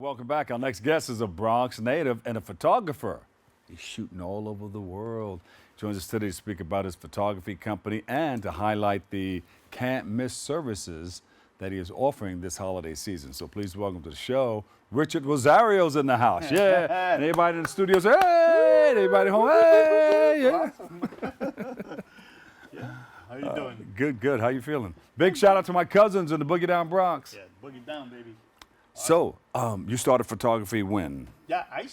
welcome back. Our next guest is a Bronx native and a photographer. He's shooting all over the world. Joins us today to speak about his photography company and to highlight the can't miss services that he is offering this holiday season. So please welcome to the show, Richard Rosario's in the house. Yeah. And everybody in the studio say, hey, and everybody home, hey. Yeah. Awesome. Yeah. How you doing? Good, good. How you feeling? Big shout out to my cousins in the Boogie Down Bronx. Yeah, boogie down, baby. So, you started photography when? Yeah, I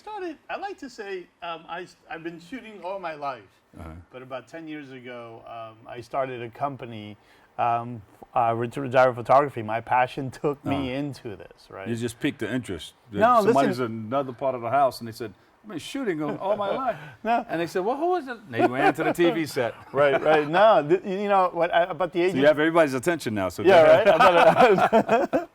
like to say, I've been shooting all my life. But about 10 years ago, I started a company, Richard Rosario Photography. My passion took me into this, right? You just piqued the interest. No, somebody's listen. in another part of the house, and they said, I've been shooting all my life. No. And they said, well, who is it? And they ran to the TV set. Right. No, you know, about the age So you have everybody's attention now. So yeah, right?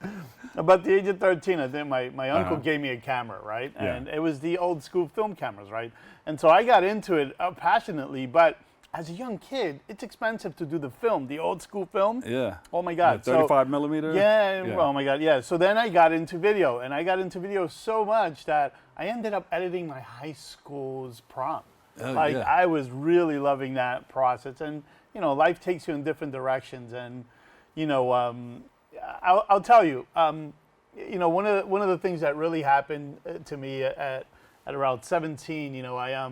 About the age of 13, I think my uncle gave me a camera, right? And it was the old school film cameras, right? And so I got into it passionately, but as a young kid, it's expensive to do the film, the old school film. Yeah. Oh my God. 35 millimeter? Yeah, oh my God, yeah. So then I got into video, and I got into video so much that I ended up editing my high school's prom. I was really loving that process. And, you know, life takes you in different directions. And, you know, I'll tell you, you know, one of the things that really happened to me at around 17, you know, I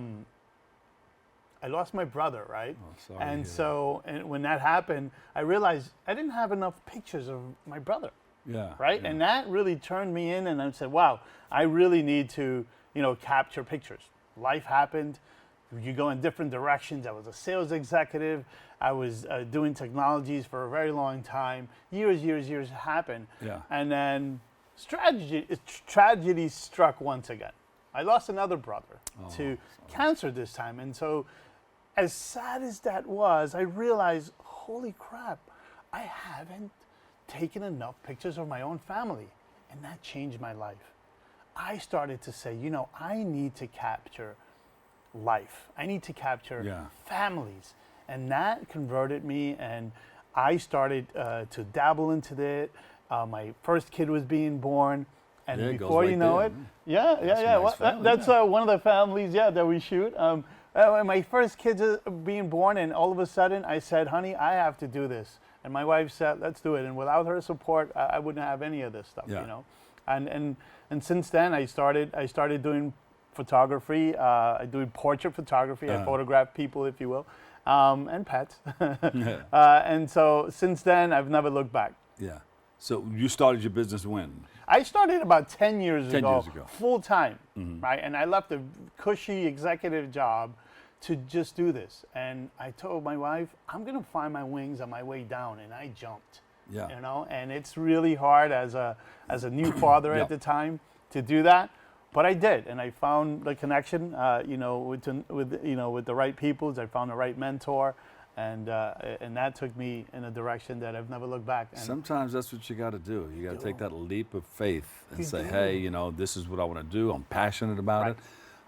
lost my brother, right? Oh, sorry and so, and when that happened, I realized I didn't have enough pictures of my brother. Yeah. Right? Yeah. And that really turned me in, and I said, wow, I really need to, you know, capture pictures. Life happened. You go in different directions. I was a sales executive. I was doing technologies for a very long time. Years happened. Yeah. And then tragedy struck once again. I lost another brother to cancer this time. And so as sad as that was, I realized, holy crap, I haven't taken enough pictures of my own family. And that changed my life. I started to say, you know, I need to capture life. I need to capture families. And that converted me, and I started to dabble into it. My first kid was being born. And before you know it, that's one of the families, that we shoot. My first kid's being born, and all of a sudden I said, honey, I have to do this. And my wife said, let's do it. And without her support, I wouldn't have any of this stuff, you know. And since then, I started doing photography. I do portrait photography. I photograph people, if you will, and pets. And so since then, I've never looked back. Yeah. So you started your business when? I started about 10 years ago, full time, Mm-hmm. right? And I left a cushy executive job to just do this. And I told my wife, I'm going to find my wings on my way down, and I jumped. Yeah. You know, and it's really hard as a new father at the time to do that, but I did, and I found the connection, you know, with the right people. I found the right mentor. And that took me in a direction that I've never looked back. And sometimes that's what you got to do. You got to take that leap of faith and say, hey, you know, this is what I want to do. I'm passionate about it.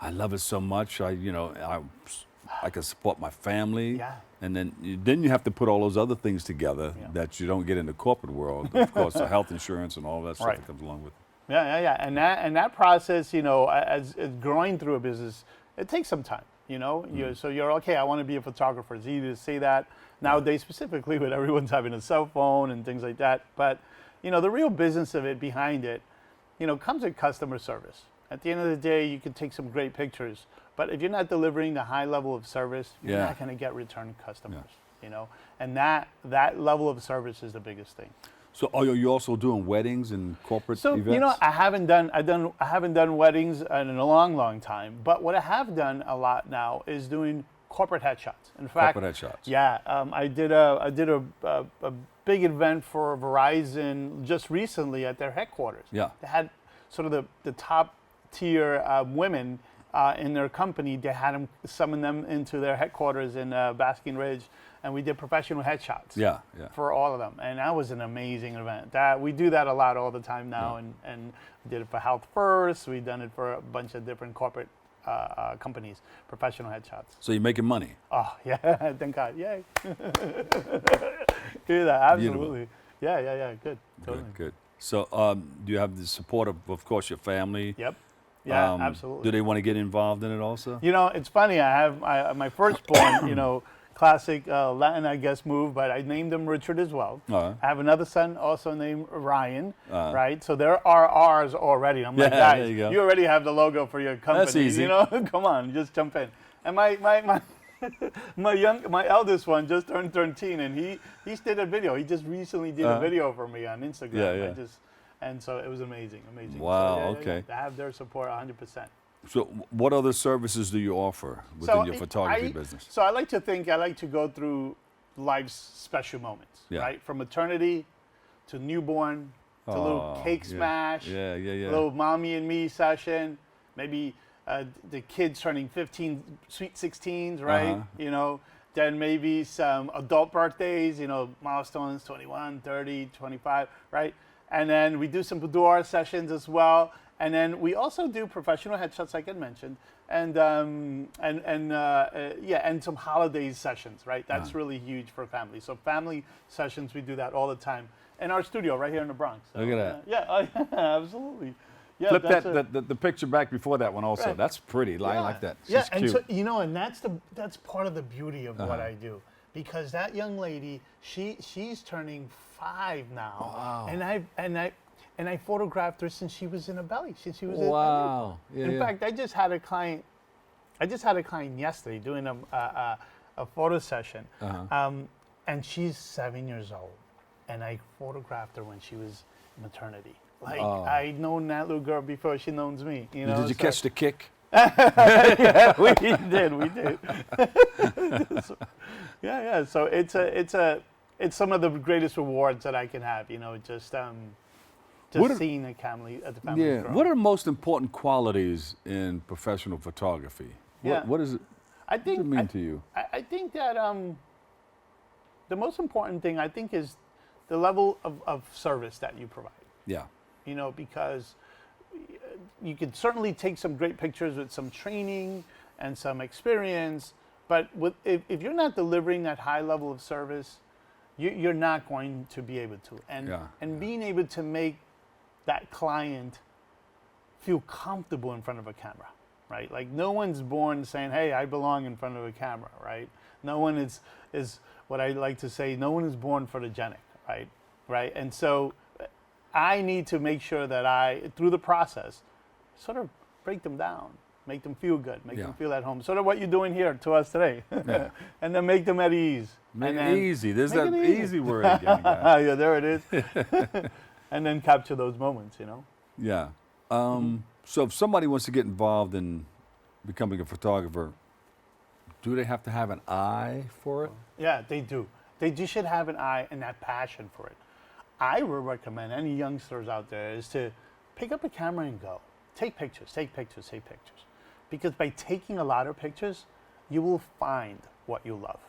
I love it so much. I can support my family. Yeah. And then you have to put all those other things together that you don't get in the corporate world. Of course, the health insurance and all that stuff that comes along with it. Yeah. And that process, you know, as growing through a business, it takes some time. You know, so you're okay. I want to be a photographer. It's easy to say that nowadays, specifically when everyone's having a cell phone and things like that. But you know, the real business of it, behind it, you know, comes with customer service. At the end of the day, you can take some great pictures, but if you're not delivering the high level of service, you're not going to get return customers. You know, and that level of service is the biggest thing. So are you also doing weddings and corporate events? So, you know, I haven't done weddings in a long time. But what I have done a lot now is doing corporate headshots. In fact, corporate headshots. Yeah, I did a big event for Verizon just recently at their headquarters. Yeah. They had sort of the top tier women in their company. They had them summon them into their headquarters in Basking Ridge. And we did professional headshots for all of them. And that was an amazing event. We do that a lot all the time now. And we did it for Health First. We've done it for a bunch of different corporate companies, professional headshots. So you're making money? Oh, yeah. Thank God. Yay. Do that. Absolutely. Beautiful. Yeah. Good. Totally. Good. So do you have the support of course, your family? Yep. Yeah, absolutely. Do they want to get involved in it also? You know, it's funny. I have my firstborn, you know, classic Latin, I guess, move, but I named him Richard as well. I have another son also named Ryan, right? So there are R's already. I'm like, guys, you already have the logo for your company. That's easy. You know, come on, just jump in. And my my eldest one just turned 13, and he did a video. He just recently did a video for me on Instagram. And so it was amazing. Wow, so, okay. To have their support 100%. So what other services do you offer within your photography business? So I like to go through life's special moments, right? From maternity to newborn to little cake smash, little mommy and me session, maybe the kids turning 15, sweet 16s, right? You know, then maybe some adult birthdays, you know, milestones, 21, 30, 25, right? And then we do some boudoir sessions as well. And then we also do professional headshots, like I mentioned, and some holidays sessions, right? That's really huge for families. So family sessions, we do that all the time in our studio right here in the Bronx. So, look at that. Yeah, absolutely. Yeah, flip the picture back before that one also. Right. That's pretty. I like that. She's and cute. so you know, and that's part of the beauty of what I do, because that young lady, she's turning 5 now. Wow. And I photographed her since she was in a belly. Since she was in fact, I just had a client yesterday doing a photo session, and she's 7 years old, and I photographed her when she was in maternity. Like I'd known that little girl before she knows me. You know. Did you catch the kick? Yeah, we did. So, it's some of the greatest rewards that I can have. You know, just seeing the family grow. What are the most important qualities in professional photography? What does it mean to you? I think that the most important thing, I think, is the level of service that you provide. Yeah. You know, because you can certainly take some great pictures with some training and some experience, but if you're not delivering that high level of service, you're not going to be able to. And being able to make that client feel comfortable in front of a camera, right? Like no one's born saying, hey, I belong in front of a camera, right? No one is what I like to say, no one is born photogenic, right? And so I need to make sure that I, through the process, sort of break them down, make them feel good, make them feel at home. Sort of what you're doing here to us today. And then make them at ease. Make it easy. There's that easy word again. Yeah, there it is. And then capture those moments, you know? Yeah. So if somebody wants to get involved in becoming a photographer, do they have to have an eye for it? Yeah, they do. They should have an eye and that passion for it. I would recommend any youngsters out there is to pick up a camera and go. Take pictures. Because by taking a lot of pictures, you will find what you love.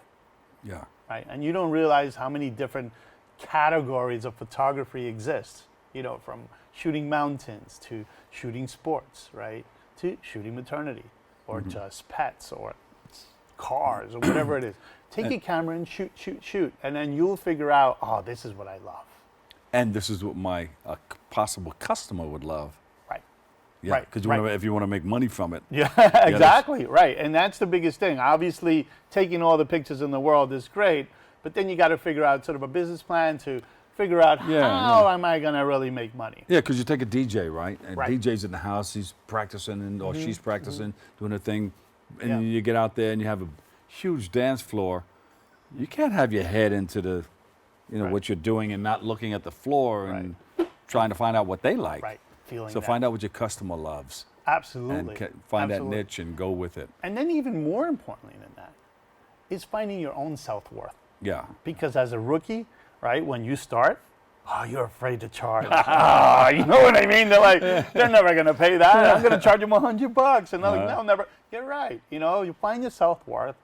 Yeah. Right? And you don't realize how many different categories of photography exist. You know, from shooting mountains to shooting sports, right? To shooting maternity or just pets or cars or whatever it is. Take your camera and shoot. And then you'll figure out, oh, this is what I love. And this is what my possible customer would love. Right. Yeah, because if you want to make money from it. Yeah, exactly, right. And that's the biggest thing. Obviously, taking all the pictures in the world is great, but then you got to figure out sort of a business plan to figure out how am I going to really make money. Yeah, because you take a DJ, right? And DJ's in the house, he's practicing, or she's practicing, doing her thing, and you get out there and you have a huge dance floor. You can't have your head into the... what you're doing and not looking at the floor and trying to find out what they like. Right, so find out what your customer loves. Absolutely. And find that niche and go with it. And then even more importantly than that is finding your own self-worth. Yeah. Because as a rookie, right, when you start, you're afraid to charge. You know what I mean? They're like, they're never going to pay that. I'm going to charge them $100. And they're like, no, never. You're right. You know, you find your self-worth,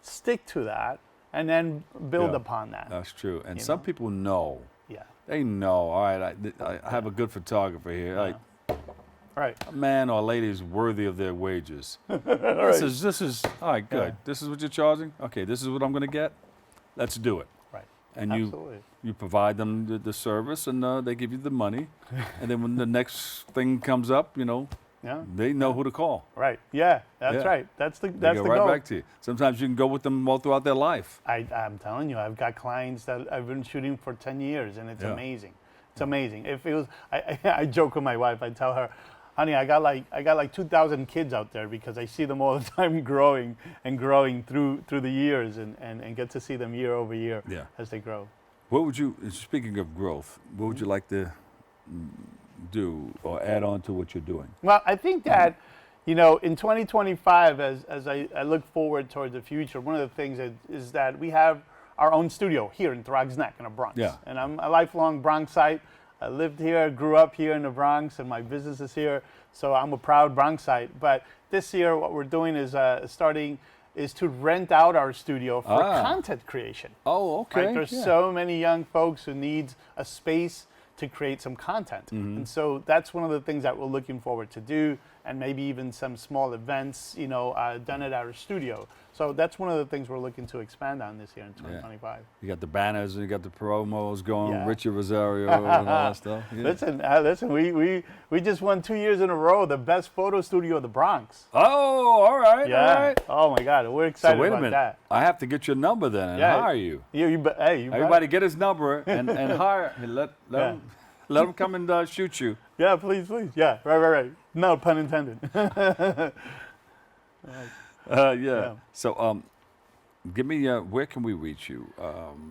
stick to that, and then build upon that. That's true. And some people know. Yeah. They know. All right, I have a good photographer here. Like, a man or a lady is worthy of their wages. This is all right. Good. This is what you're charging. Okay. This is what I'm going to get. Let's do it. Right. and Absolutely. you provide them the service, and they give you the money, and then when the next thing comes up, Yeah. they know who to call. Right. Yeah. That's Yeah. right. That's the They get right goal. back to you. Sometimes you can go with them all throughout their life. I'm telling you, I've got clients that I've been shooting for 10 years, and it's Yeah. amazing. It's amazing. If it was, I joke with my wife. I tell her, honey, I got like 2,000 kids out there because I see them all the time growing and growing through the years, and get to see them year over year Yeah. as they grow. What would you, speaking of growth, what would you like to do or add on to what you're doing? Well, I think that, in 2025, as I look forward towards the future, one of the things is that we have our own studio here in Throgs Neck in the Bronx. Yeah. And I'm a lifelong Bronxite. I lived here, grew up here in the Bronx, and my business is here, so I'm a proud Bronxite. But this year, what we're doing is to rent out our studio for content creation. Oh, okay. Right? There's so many young folks who need a space to create some content. And so that's one of the things that we're looking forward to do, and maybe even some small events, done at our studio. So that's one of the things we're looking to expand on this year in 2025. You got the banners and you got the promos going, Yeah. Richard Rosario and all that stuff. Yeah. Listen, we just won 2 years in a row the best photo studio of the Bronx. Oh, all right. Yeah. All right. Oh my God, we're excited So wait a about minute. that. I have to get your number then and hire you. You bet. Hey, you bet. Everybody get his number and hire. Let him come and shoot you. Yeah, please. Yeah, right. No pun intended. Yeah. So, give me where can we reach you?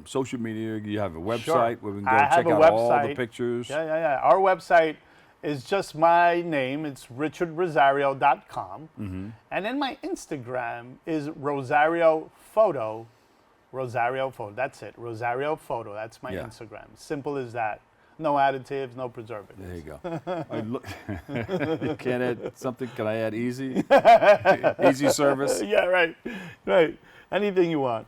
Social media. You have a website where we can go I check have a out all the website. pictures. Yeah. Our website is just my name. It's richardrosario.com. And then my Instagram is Rosario Photo. Rosario Photo. That's it. Rosario Photo. That's my Instagram. Simple as that. No additives, no preservatives. There you go. Look, you can't add something. Can I add easy? Easy service. Yeah, right. Anything you want.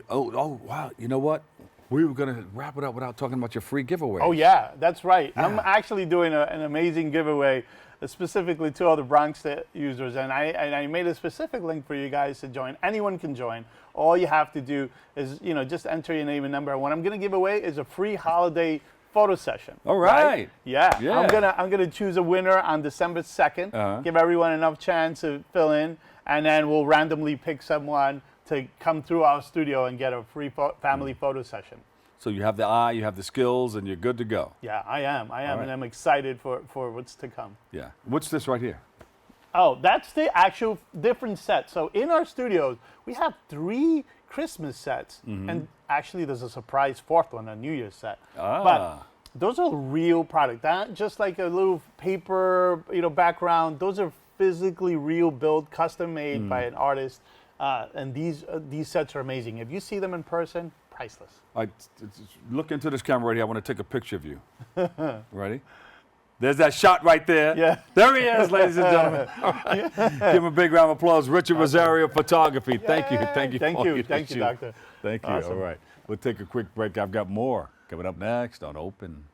Oh, wow. You know what? We were going to wrap it up without talking about your free giveaway. Oh, yeah, that's right. Yeah. I'm actually doing an amazing giveaway specifically to all the Bronx users, and I made a specific link for you guys to join. Anyone can join. All you have to do is, just enter your name and number. And what I'm going to give away is a free holiday photo session. All right. Yeah. Yeah. I'm gonna choose a winner on December 2nd. Give everyone enough chance to fill in, and then we'll randomly pick someone to come through our studio and get a free family photo session. So you have the eye, you have the skills, and you're good to go. Yeah, I am, right. and I'm excited for what's to come. Yeah. What's this right here? Oh, that's the actual different set. So in our studios, we have 3 Christmas sets, and actually there's a surprise 4th one, a New Year's set. But those are real product. That just like a little paper, background. Those are physically real built, custom made by an artist, and these sets are amazing. If you see them in person, priceless. Look into this camera right here. I want to take a picture of you. Ready? There's that shot right there. Yeah. There he is, ladies and gentlemen. All right. Give him a big round of applause. Richard Rosario Photography. Thank you. Thank you, Doctor. Thank you. Awesome. All right. We'll take a quick break. I've got more coming up next on Open.